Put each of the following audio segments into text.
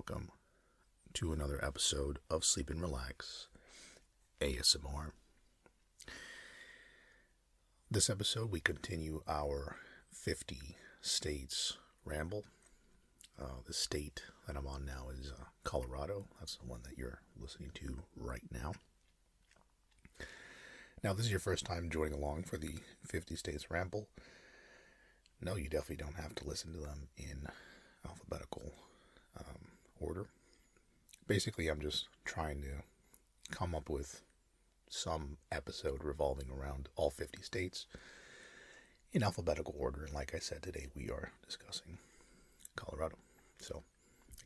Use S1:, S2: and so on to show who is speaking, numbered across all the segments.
S1: welcome to another episode of Sleep and Relax ASMR. This episode, we continue our 50 States Ramble. The state that I'm on now is Colorado. That's the one that you're listening to right now. Now, this is your first time joining along for the 50 States Ramble. No, you definitely don't have to listen to them in alphabetical order. Basically, I'm just trying to come up with some episode revolving around all 50 states in alphabetical order. And like I said, today we are discussing Colorado. So,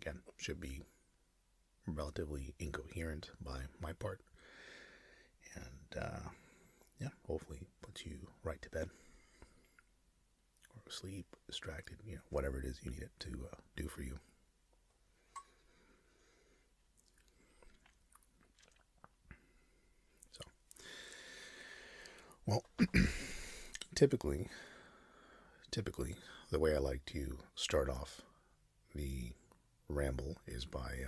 S1: again, should be relatively incoherent by my part. And, hopefully puts you right to bed. Or sleep, distracted, whatever it is you need it to do for you. So, well, typically, the way I like to start off the ramble is by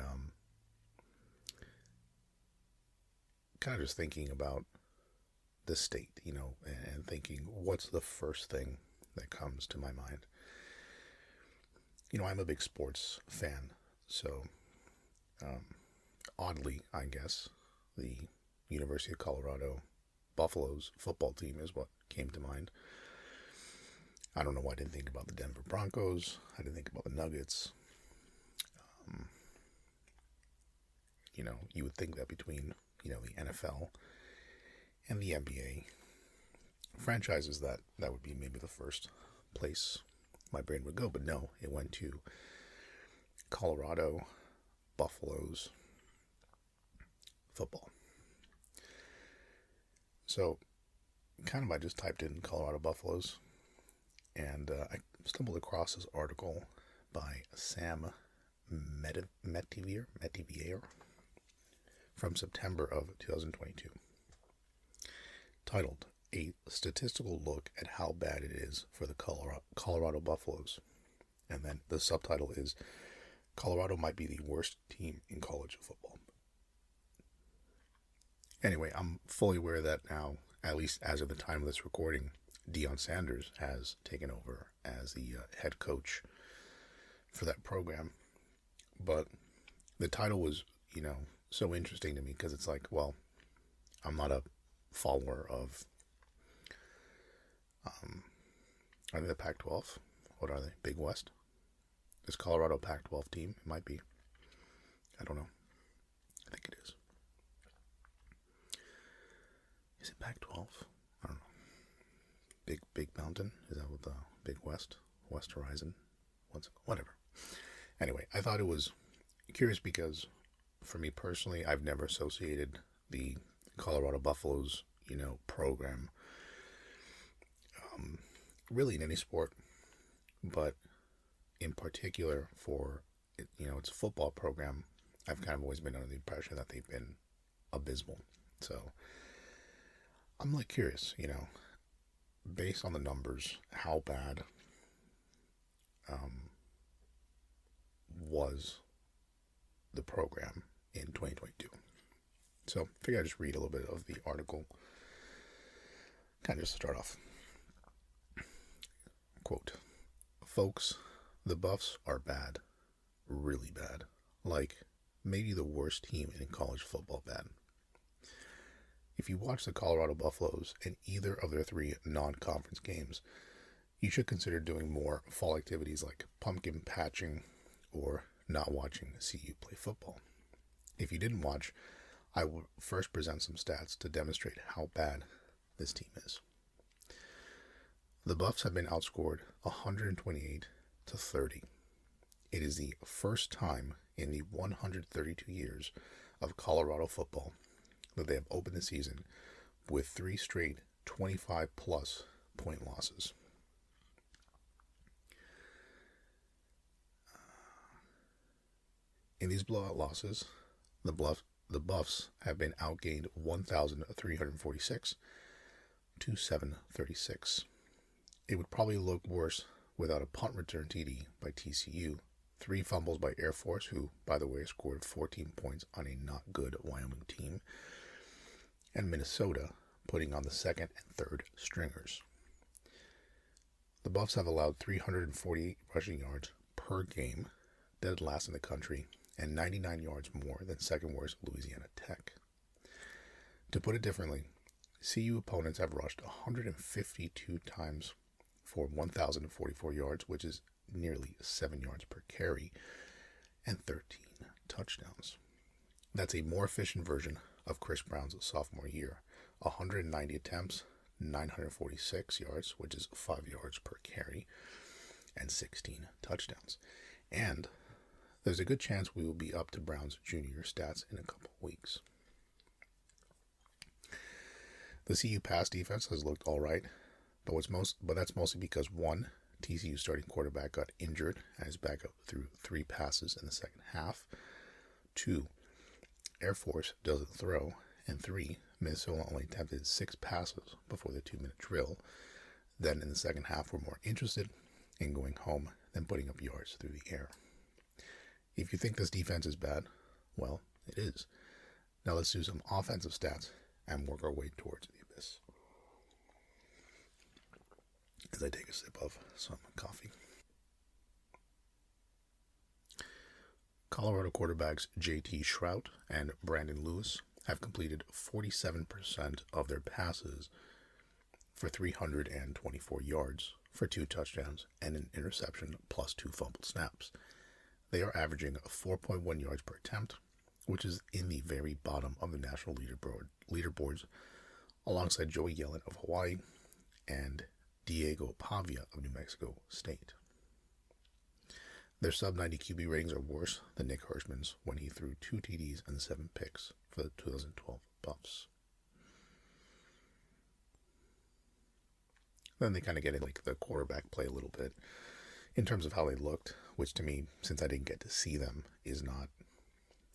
S1: kind of just thinking about the state, and thinking, what's the first thing that comes to my mind? I'm a big sports fan, so oddly, I guess, the University of Colorado Buffaloes football team is what came to mind. I don't know why I didn't think about the Denver Broncos. I didn't think about the Nuggets. You would think that between, the NFL and the NBA franchises that would be maybe the first place my brain would go. But no, it went to Colorado Buffaloes football. So I just typed in Colorado Buffaloes, and I stumbled across this article by Sam Metivier from September of 2022, titled "A Statistical Look at How Bad It Is for the Colorado Buffaloes." And then the subtitle is, "Colorado Might Be the Worst Team in College Football." Anyway, I'm fully aware that now, at least as of the time of this recording, Deion Sanders has taken over as the head coach for that program. But the title was, so interesting to me because it's like, well, I'm not a follower of, are they the Pac-12? What are they? Big West? Is Colorado Pac-12 team? It might be. I don't know. I think it is. Is it Pac-12? I don't know. Big Mountain? Is that what the Big West? West Horizon? Whatever. Anyway, I thought it was curious because for me personally, I've never associated the Colorado Buffaloes, program really in any sport, but in particular for, it's a football program. I've kind of always been under the impression that they've been abysmal. So I'm curious, based on the numbers, how bad was the program in 2022. So I figured I'd just read a little bit of the article, kind of just to start off. Quote, "Folks, the Buffs are bad, really bad, like maybe the worst team in college football bad. If you watch the Colorado Buffaloes in either of their 3 non-conference games, you should consider doing more fall activities like pumpkin patching or not watching CU play football. If you didn't watch, I will first present some stats to demonstrate how bad this team is. The Buffs have been outscored 128-30. It is the first time in the 132 years of Colorado football that they have opened the season with 3 straight 25-plus point losses. In these blowout losses, the Buffs have been outgained 1,346 to 736. It would probably look worse without a punt return TD by TCU 3 fumbles by Air Force, who, by the way, scored 14 points on a not good Wyoming team, and Minnesota putting on the second and third stringers. The Buffs have allowed 348 rushing yards per game, dead last in the country, and 99 yards more than second worst Louisiana Tech. To put it differently, CU opponents have rushed 152 times for 1,044 yards, which is nearly 7 yards per carry, and 13 touchdowns. That's a more efficient version of Chris Brown's sophomore year. 190 attempts, 946 yards, which is 5 yards per carry, and 16 touchdowns. And there's a good chance we will be up to Brown's junior year stats in a couple of weeks. The CU pass defense has looked all right, but that's mostly because 1, TCU starting quarterback got injured and is back up through 3 passes in the second half. 2, Air Force doesn't throw, and 3, Minnesota only attempted 6 passes before the 2-minute drill. Then in the second half, we're more interested in going home than putting up yards through the air. If you think this defense is bad, well, it is. Now let's do some offensive stats and work our way towards the abyss. As I take a sip of some coffee. Colorado quarterbacks J.T. Shrout and Brandon Lewis have completed 47% of their passes for 324 yards for 2 touchdowns and an interception plus 2 fumbled snaps. They are averaging 4.1 yards per attempt, which is in the very bottom of the national leaderboards, alongside Joey Yellen of Hawaii and Diego Pavia of New Mexico State. Their sub-90 QB ratings are worse than Nick Hirschman's when he threw 2 TDs and 7 picks for the 2012 Buffs. Then they kind of get in like the quarterback play a little bit in terms of how they looked, which to me, since I didn't get to see them, is not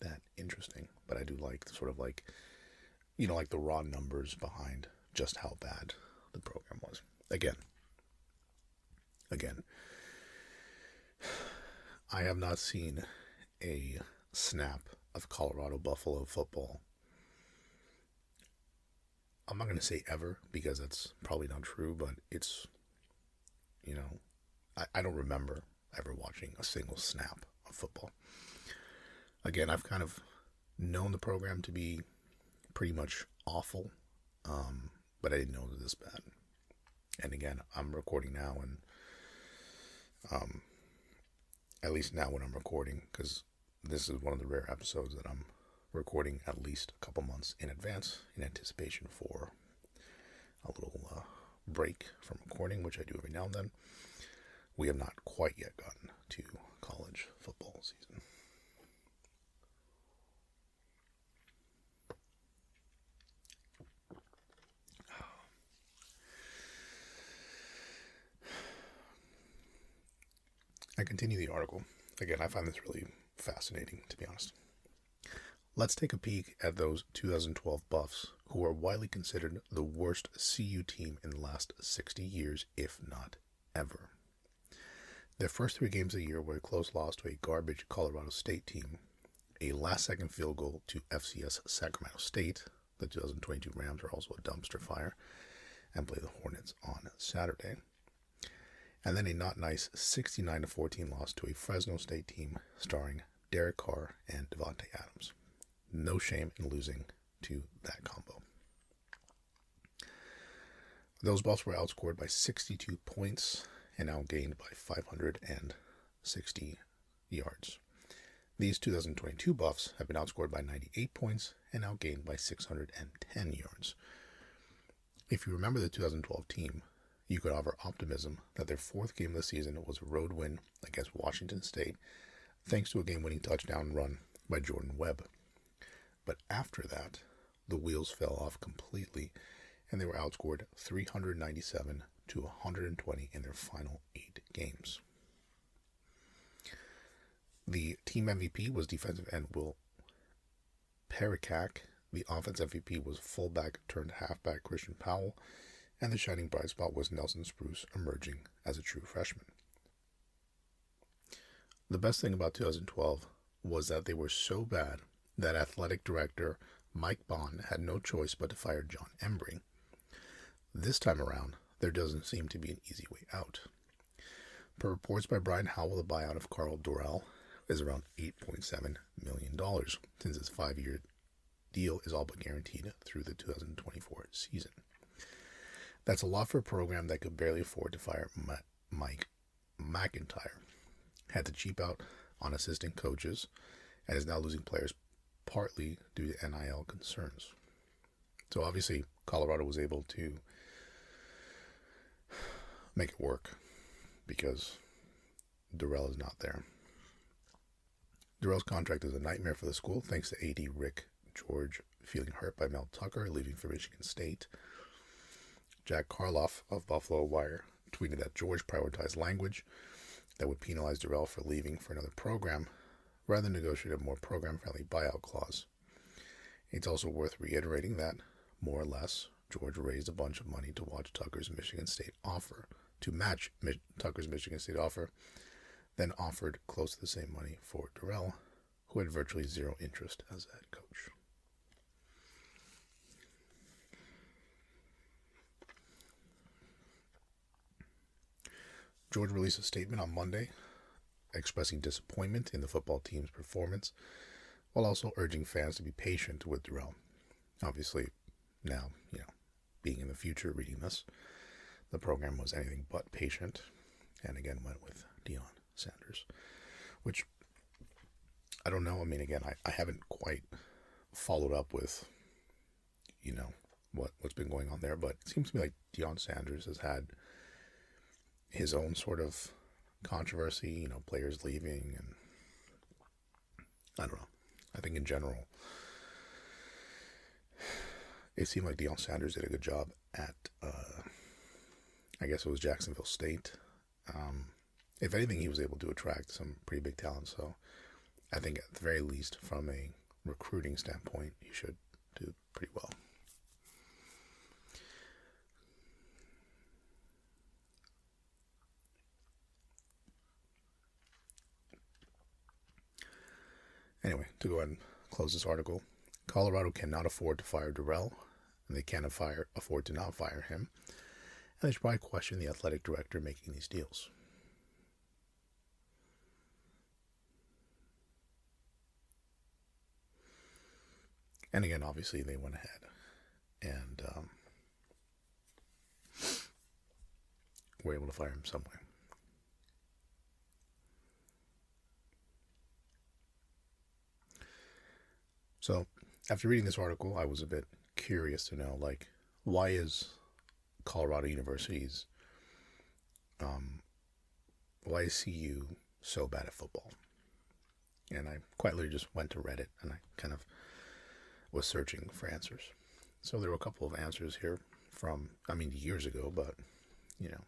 S1: that interesting. But I do like sort of like, like the raw numbers behind just how bad the program was. Again, I have not seen a snap of Colorado Buffalo football. I'm not going to say ever, because that's probably not true, but it's, I don't remember ever watching a single snap of football. Again, I've kind of known the program to be pretty much awful, but I didn't know it was this bad. And again, I'm recording now, and at least now when I'm recording, because this is one of the rare episodes that I'm recording at least a couple months in advance in anticipation for a little break from recording, which I do every now and then. We have not quite yet gotten to college football season. I continue the article. Again, I find this really fascinating, to be honest. Let's take a peek at those 2012 Buffs, who are widely considered the worst CU team in the last 60 years, if not ever. Their first 3 games of the year were a close loss to a garbage Colorado State team, a last-second field goal to FCS Sacramento State. The 2022 Rams are also a dumpster fire, and play the Hornets on Saturday. And then a not nice 69-14 loss to a Fresno State team starring Derek Carr and Devontae Adams. No shame in losing to that combo. Those Buffs were outscored by 62 points and outgained by 560 yards. These 2022 Buffs have been outscored by 98 points and outgained by 610 yards. If you remember the 2012 team, you could offer optimism that their 4th game of the season was a road win against Washington State, thanks to a game-winning touchdown run by Jordan Webb. But after that, the wheels fell off completely, and they were outscored 397 to 120 in their final 8 games. The team MVP was defensive end Will Perikak. The offense MVP was fullback turned halfback Christian Powell, and the shining bright spot was Nelson Spruce, emerging as a true freshman. The best thing about 2012 was that they were so bad that athletic director Mike Bond had no choice but to fire John Embry. This time around, there doesn't seem to be an easy way out. Per reports by Brian Howell, the buyout of Karl Dorrell is around $8.7 million, since his 5-year deal is all but guaranteed through the 2024 season. That's a lot for a program that could barely afford to fire Mike McIntyre, had to cheap out on assistant coaches, and is now losing players partly due to NIL concerns. So obviously, Colorado was able to make it work because Dorrell is not there. Dorrell's contract is a nightmare for the school, thanks to AD Rick George feeling hurt by Mel Tucker leaving for Michigan State. Jack Karloff of Buffalo Wire tweeted that George prioritized language that would penalize Dorrell for leaving for another program rather than negotiate a more program-friendly buyout clause. It's also worth reiterating that, more or less, George raised a bunch of money to watch Tucker's Michigan State offer, to match Tucker's Michigan State offer, then offered close to the same money for Dorrell, who had virtually zero interest as a head coach. George released a statement on Monday expressing disappointment in the football team's performance, while also urging fans to be patient with Dorrell. Obviously, now, being in the future, reading this, the program was anything but patient, and again went with Deion Sanders, which, I don't know, again, I haven't quite followed up with, what's been going on there, but it seems to me like Deion Sanders has had his own sort of controversy, players leaving, and I don't know. I think in general, it seemed like Deion Sanders did a good job at, I guess it was Jacksonville State. If anything, he was able to attract some pretty big talent, so I think at the very least, from a recruiting standpoint, he should do pretty well. Anyway, to go ahead and close this article, Colorado cannot afford to fire Dorrell, and they can't afford to not fire him, and they should probably question the athletic director making these deals. And again, obviously, they went ahead and were able to fire him some way. So, after reading this article, I was a bit curious to know, why is Colorado University's, why is CU so bad at football? And I quite literally just went to Reddit, and I kind of was searching for answers. So there were a couple of answers here from, years ago, but,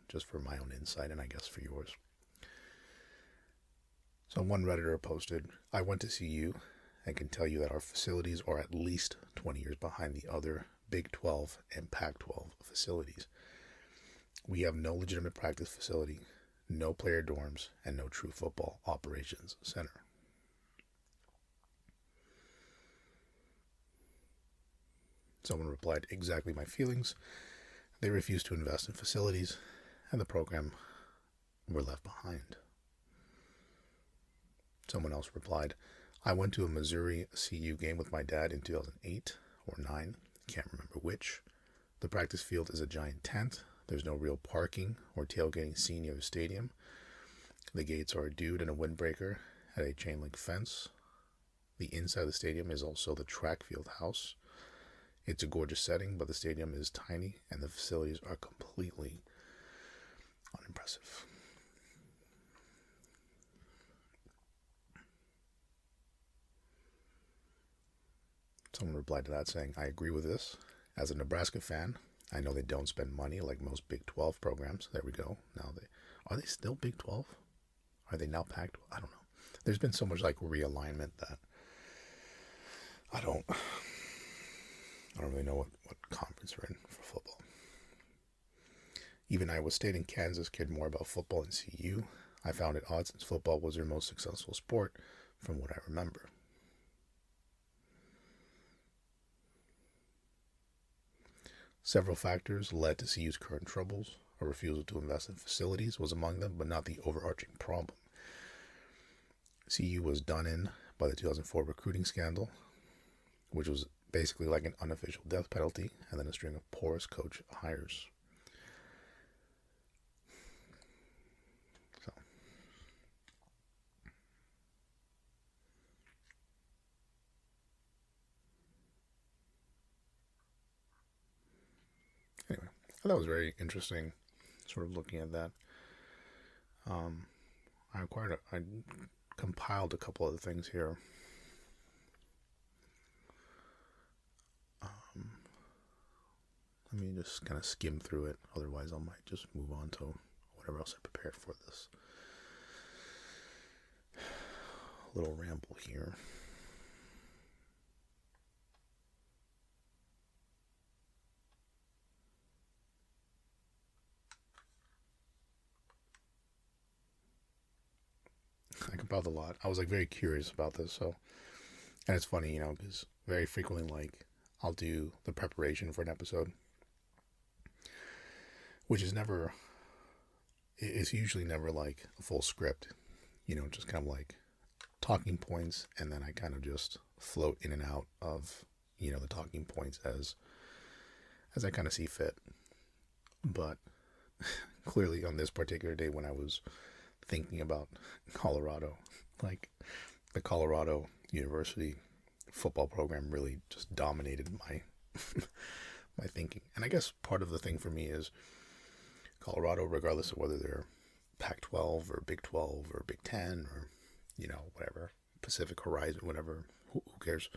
S1: just for my own insight, and I guess for yours. So one Redditor posted, I went to CU and can tell you that our facilities are at least 20 years behind the other Big 12 and Pac-12 facilities. We have no legitimate practice facility, no player dorms, and no true football operations center. Someone replied, exactly my feelings. They refused to invest in facilities, and the program were left behind. Someone else replied, I went to a Missouri CU game with my dad in 2008 or 9, can't remember which. The practice field is a giant tent. There's no real parking or tailgating seen near the stadium. The gates are a dude and a windbreaker at a chain link fence. The inside of the stadium is also the track field house. It's a gorgeous setting, but the stadium is tiny and the facilities are completely unimpressive. Someone replied to that saying, I agree with this. As a Nebraska fan, I know they don't spend money like most Big 12 programs. There we go. Are they still Big 12? Are they now Pac-12? I don't know. There's been so much realignment that I don't really know what conference we're in for football. Even Iowa State and Kansas cared more about football and CU. I found it odd since football was their most successful sport from what I remember. Several factors led to CU's current troubles. A refusal to invest in facilities was among them, but not the overarching problem. CU was done in by the 2004 recruiting scandal, which was basically like an unofficial death penalty, and then a string of porous coach hires. So, anyway, I thought it was very interesting, sort of looking at that. I compiled a couple other things here. Let me just kind of skim through it. Otherwise, I might just move on to whatever else I prepared for this little ramble here. I compiled a lot. I was like very curious about this, so, and it's funny, because very frequently, like, I'll do the preparation for an episode, which is never, it's usually never like a full script, just kind of like talking points, and then I kind of just float in and out of, the talking points as I kind of see fit. But clearly on this particular day when I was thinking about Colorado, like the Colorado University football program really just dominated my my thinking. And I guess part of the thing for me is Colorado, regardless of whether they're Pac-12 or Big 12 or Big 10 or, whatever, Pacific Horizon, whatever, who cares?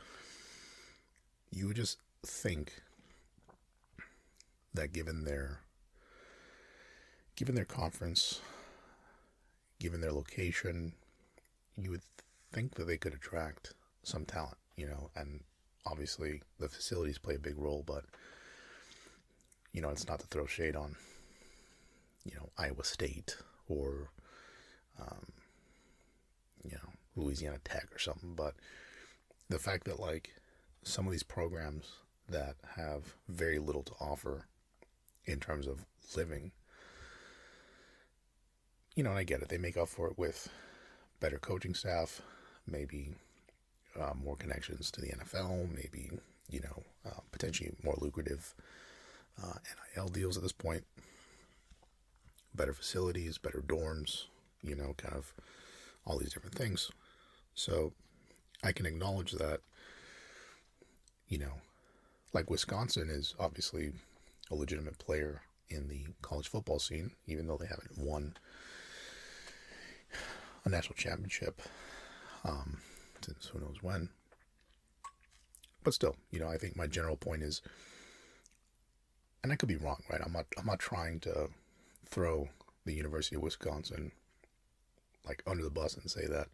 S1: You would just think that given their conference, given their location, you would think that they could attract some talent, and obviously the facilities play a big role, but, it's not to throw shade on, Iowa State or, Louisiana Tech or something, but the fact that, like, some of these programs that have very little to offer in terms of living, and I get it, they make up for it with better coaching staff, maybe more connections to the NFL, maybe, potentially more lucrative NIL deals at this point, better facilities, better dorms, kind of all these different things. So I can acknowledge that, like Wisconsin is obviously a legitimate player in the college football scene, even though they haven't won a national championship since who knows when. But still, I think my general point is, and I could be wrong, right? I'm not trying to throw the University of Wisconsin like under the bus and say that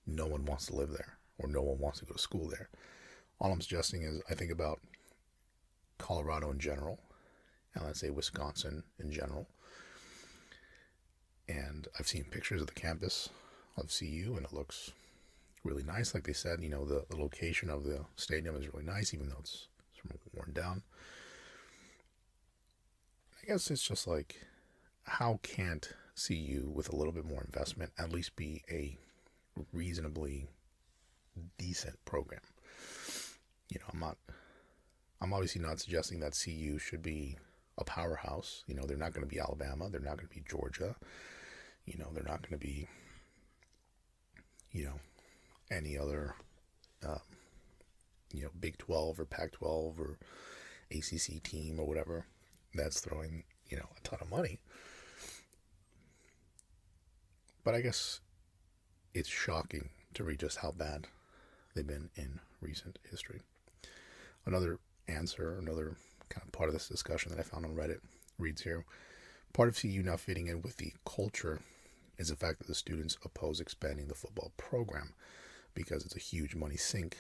S1: no one wants to live there or no one wants to go to school there. All I'm suggesting is I think about Colorado in general, and let's say Wisconsin in general. And I've seen pictures of the campus of CU, and it looks really nice. Like they said, the location of the stadium is really nice, even though it's sort of worn down. I guess it's just like, how can't CU, with a little bit more investment, at least be a reasonably decent program? I'm obviously not suggesting that CU should be a powerhouse. They're not going to be Alabama. They're not going to be Georgia. They're not going to be, any other, Big 12 or Pac-12 or ACC team or whatever that's throwing, a ton of money. But I guess it's shocking to read just how bad they've been in recent history. Another kind of part of this discussion that I found on Reddit reads here: part of CU not fitting in with the culture is the fact that the students oppose expanding the football program because it's a huge money sink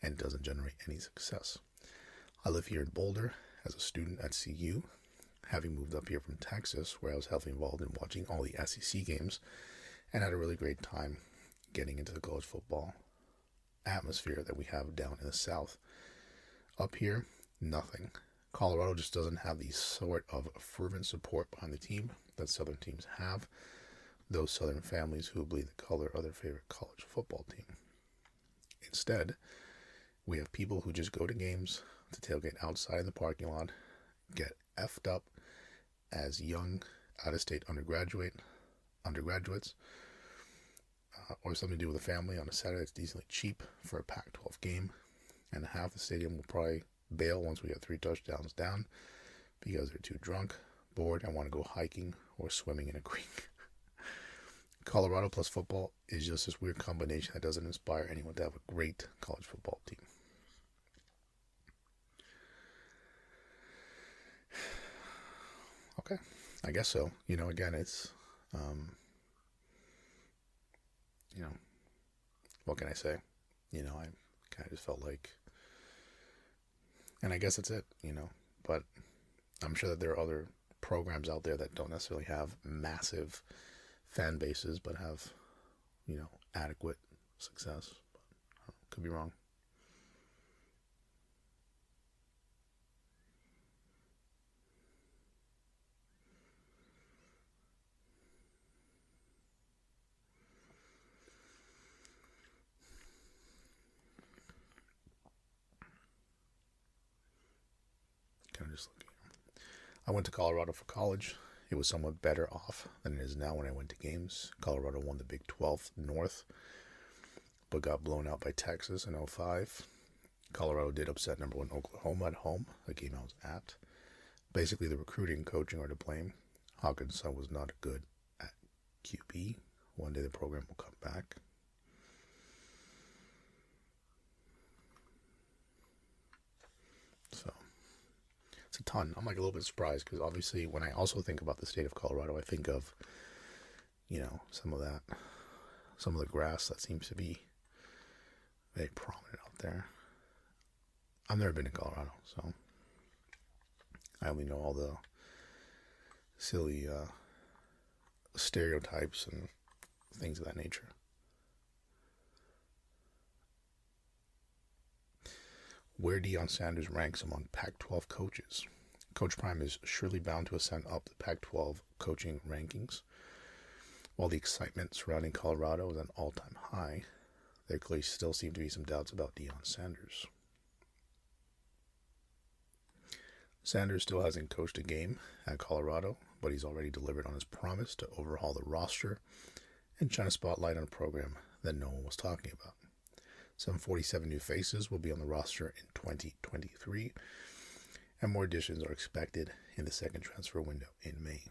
S1: and doesn't generate any success. I live here in Boulder as a student at CU, having moved up here from Texas, where I was heavily involved in watching all the SEC games and had a really great time getting into the college football atmosphere that we have down in the South. Up here, nothing. Colorado just doesn't have the sort of fervent support behind the team that Southern teams have. Those Southern families who bleed the color of their favorite college football team. Instead, we have people who just go to games to tailgate outside in the parking lot, get effed up as young out-of-state undergraduates, or something to do with a family on a Saturday that's decently cheap for a Pac-12 game, and half the stadium will probably bail once we get 3 touchdowns down because they're too drunk, bored, and want to go hiking or swimming in a creek. Colorado plus football is just this weird combination that doesn't inspire anyone to have a great college football team. Okay, I guess so. Again, it's, what can I say? I kind of just felt like, and I guess that's it, but I'm sure that there are other programs out there that don't necessarily have massive fan bases, but have, adequate success. But could be wrong. Kind of just looking. I went to Colorado for college. It was somewhat better off than it is now when I went to games. Colorado won the Big 12 North, but got blown out by Texas in 2005. Colorado did upset number 1 Oklahoma at home, a game I was at. Basically, the recruiting and coaching are to blame. Hawkinson was not good at QB. One day the program will come back. So, it's a ton. I'm like a little bit surprised because obviously when I also think about the state of Colorado, I think of, some of the grass that seems to be very prominent out there. I've never been to Colorado, so I only know all the silly stereotypes and things of that nature. Where Deion Sanders ranks among Pac-12 coaches. Coach Prime is surely bound to ascend up the Pac-12 coaching rankings. While the excitement surrounding Colorado is at an all-time high, there clearly still seem to be some doubts about Deion Sanders. Sanders still hasn't coached a game at Colorado, but he's already delivered on his promise to overhaul the roster and shine a spotlight on a program that no one was talking about. Some 47 new faces will be on the roster in 2023, and more additions are expected in the second transfer window in May.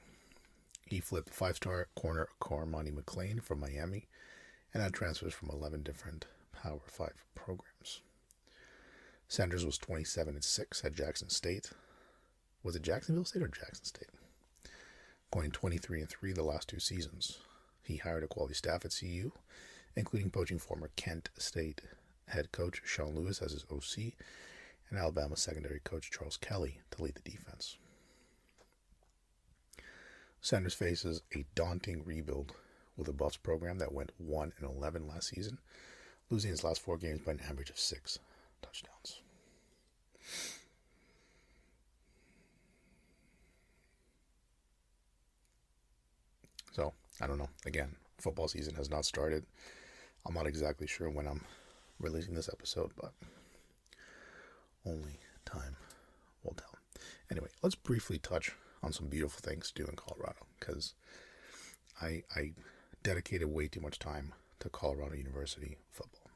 S1: He flipped 5-star corner Cormani McLean from Miami and had transfers from 11 different Power 5 programs. Sanders was 27-6 at Jackson State. Was it Jacksonville State or Jackson State? Going 23-3 the last 2 seasons. He hired a quality staff at CU, including poaching former Kent State head coach Sean Lewis as his OC and Alabama secondary coach Charles Kelly to lead the defense. Sanders faces a daunting rebuild with a Buffs program that went 1-11 last season, losing his last 4 games by an average of 6 touchdowns. So, I don't know. Again, football season has not started. I'm not exactly sure when I'm releasing this episode, but only time will tell. Anyway, let's briefly touch on some beautiful things to do in Colorado, because I dedicated way too much time to Colorado University football.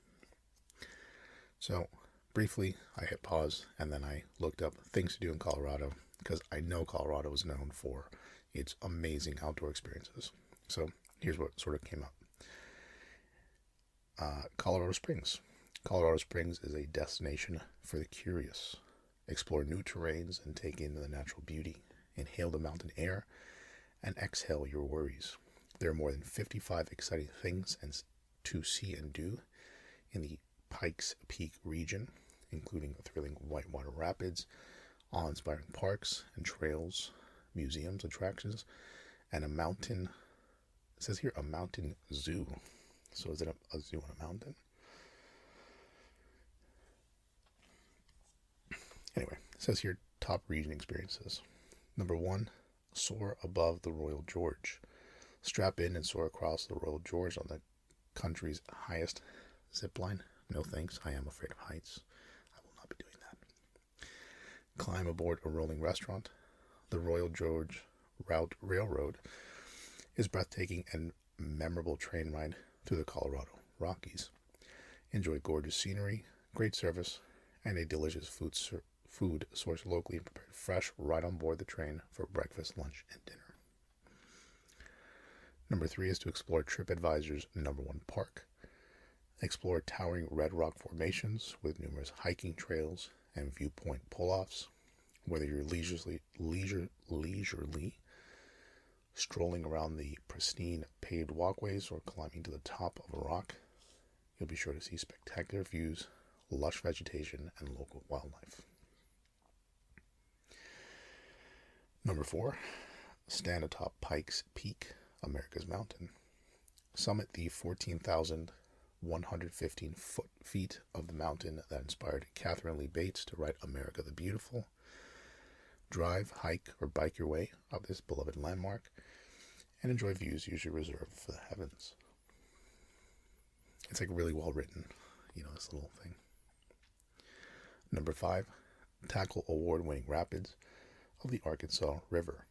S1: So, briefly, I hit pause, and then I looked up things to do in Colorado, because I know Colorado is known for its amazing outdoor experiences. So, here's what sort of came up. Colorado Springs. Colorado Springs is a destination for the curious. Explore new terrains and take in the natural beauty. Inhale the mountain air and exhale your worries. There are more than 55 exciting things to see and do in the Pikes Peak region, including thrilling whitewater rapids, awe-inspiring parks and trails, museums, attractions, and a mountain It says here a mountain zoo. So is it a zoo on a mountain? Anyway, it says here top region experiences. Number 1, soar above the Royal George. Strap in and soar across the Royal George on the country's highest zip line. No thanks, I am afraid of heights. I will not be doing that. Climb aboard a rolling restaurant. The Royal George Route Railroad is breathtaking and memorable train ride through the Colorado Rockies. Enjoy gorgeous scenery, great service, and a delicious food sourced locally and prepared fresh right on board the train for breakfast, lunch, and dinner. Number 3 is to explore TripAdvisor's #1 park. Explore towering red rock formations with numerous hiking trails and viewpoint pull-offs. Whether you're leisurely strolling around the pristine paved walkways or climbing to the top of a rock, you'll be sure to see spectacular views, lush vegetation, and local wildlife. Number 4, stand atop Pikes Peak, America's mountain. Summit the 14,115 feet of the mountain that inspired Catherine Lee Bates to write America the Beautiful. Drive, hike, or bike your way up this beloved landmark and enjoy views usually reserved for the heavens. It's like really well written, this little thing. Number 5, tackle award-winning rapids of the Arkansas River.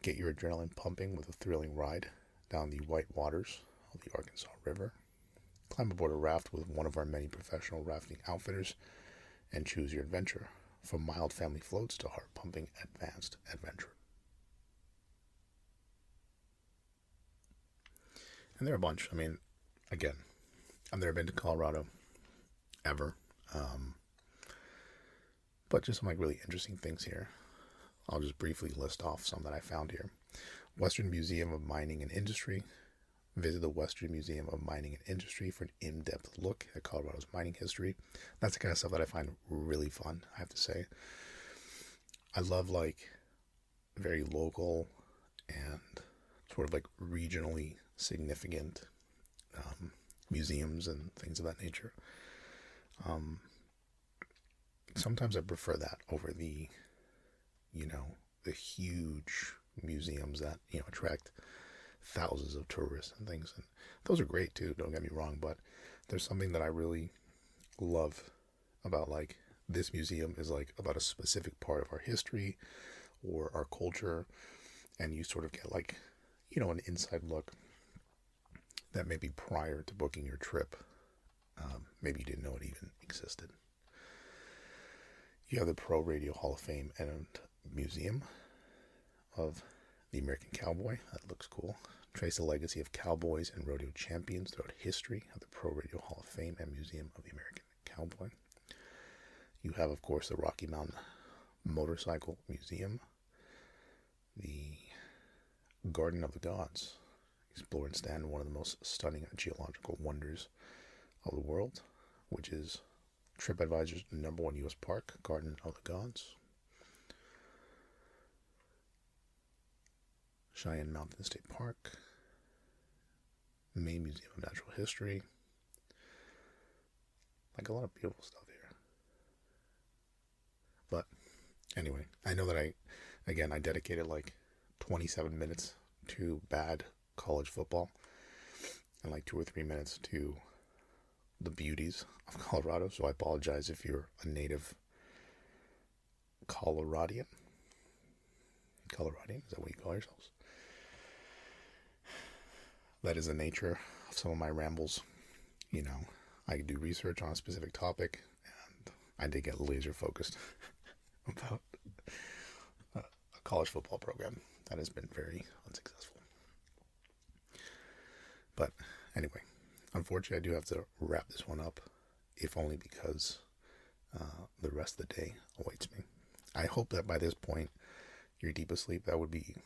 S1: Get your adrenaline pumping with a thrilling ride down the white waters of the Arkansas River. Climb aboard a raft with one of our many professional rafting outfitters and choose your adventure, from mild family floats to heart-pumping advanced adventure. And there are a bunch. Again, I've never been to Colorado ever, but just some really interesting things here. I'll just briefly list off some that I found here. Western Museum of Mining and Industry. Visit the Western Museum of Mining and Industry for an in-depth look at Colorado's mining history. That's the kind of stuff that I find really fun, I have to say. I love very local and sort of regionally significant museums and things of that nature. Sometimes I prefer that over the huge museums that, attract thousands of tourists and things. And those are great too, don't get me wrong, but there's something that I really love about this museum is about a specific part of our history or our culture, and you sort of get an inside look that maybe prior to booking your trip, maybe you didn't know it even existed. You have the Pro Radio Hall of Fame and Museum of the American Cowboy. That looks cool. Trace the legacy of cowboys and rodeo champions throughout history of the Pro Radio Hall of Fame and Museum of the American Cowboy. You have, of course, the Rocky Mountain Motorcycle Museum, the Garden of the Gods. Explore and stand in one of the most stunning geological wonders of the world, which is TripAdvisor's #1 U.S. park, Garden of the Gods. Cheyenne Mountain State Park, Maine Museum of Natural History. A lot of beautiful stuff here. But anyway, I know that I dedicated 27 minutes to bad college football and 2 or 3 minutes to the beauties of Colorado. So I apologize if you're a native Coloradian. Is that what you call yourselves? That is the nature of some of my rambles. I do research on a specific topic, and I did get laser focused about a college football program that has been very unsuccessful. But anyway, unfortunately, I do have to wrap this one up, if only because the rest of the day awaits me. I hope that by this point, you're deep asleep. That would be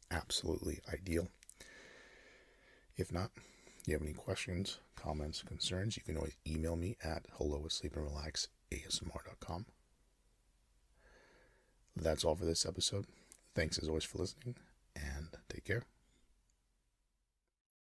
S1: absolutely ideal. If not, you have any questions, comments, concerns, you can always email me at helloasleepandrelaxasmr.com. That's all for this episode. Thanks as always for listening, and take care.